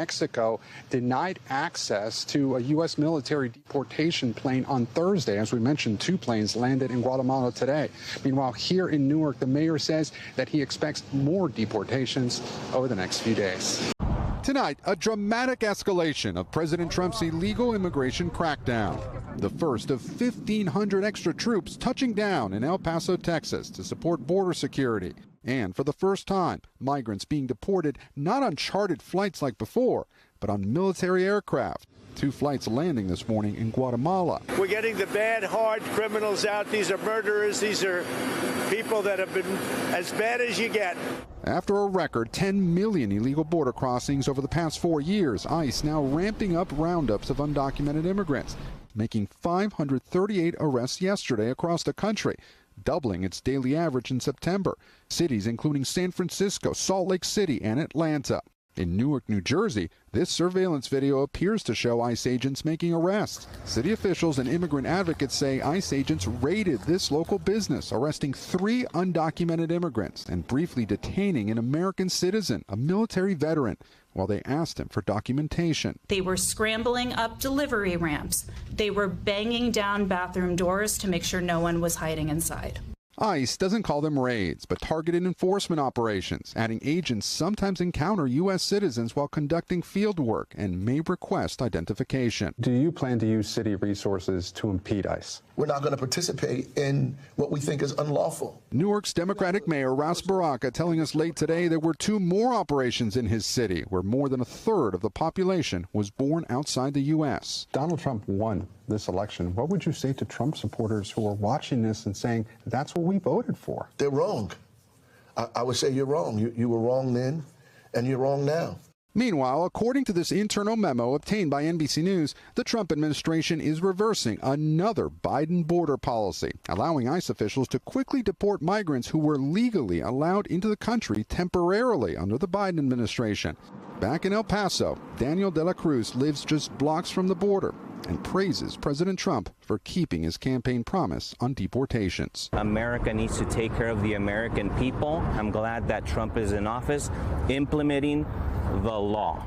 Mexico denied access to a U.S. military deportation plane on Thursday. As we mentioned, 2 planes landed in Guatemala today. Meanwhile, here in Newark, the mayor says that he expects more deportations over the next few days. Tonight, a dramatic escalation of President Trump's illegal immigration crackdown. The first of 1,500 extra troops touching down in El Paso, Texas to support border security. And for the first time, migrants being deported not on chartered flights like before, but on military aircraft. 2 flights landing this morning in Guatemala. We're getting the bad, hard criminals out. These are murderers. These are people that have been as bad as you get. After a record 10 million illegal border crossings over the past 4 years, ICE now ramping up roundups of undocumented immigrants, making 538 arrests yesterday across the country, doubling its daily average in September. Cities including San Francisco, Salt Lake City, and Atlanta. In Newark, New Jersey, this surveillance video appears to show ICE agents making arrests. City officials and immigrant advocates say ICE agents raided this local business, arresting 3 undocumented immigrants and briefly detaining an American citizen, a military veteran, while they asked him for documentation. They were scrambling up delivery ramps. They were banging down bathroom doors to make sure no one was hiding inside. ICE doesn't call them raids, but targeted enforcement operations, adding agents sometimes encounter U.S. citizens while conducting field work and may request identification. Do you plan to use city resources to impede ICE? We're not going to participate in what we think is unlawful. Newark's Democratic Mayor Ras Baraka telling us late today there were 2 more operations in his city where more than a third of the population was born outside the U.S. Donald Trump won this election. What would you say to Trump supporters who are watching this and saying that's what we voted for? They're wrong. I would say you're wrong. You were wrong then, and you're wrong now. Meanwhile, according to this internal memo obtained by NBC News, the Trump administration is reversing another Biden border policy, allowing ICE officials to quickly deport migrants who were legally allowed into the country temporarily under the Biden administration. Back in El Paso, Daniel de la Cruz lives just blocks from the border and praises President Trump for keeping his campaign promise on deportations. America needs to take care of the American people. I'm glad that Trump is in office implementing the law.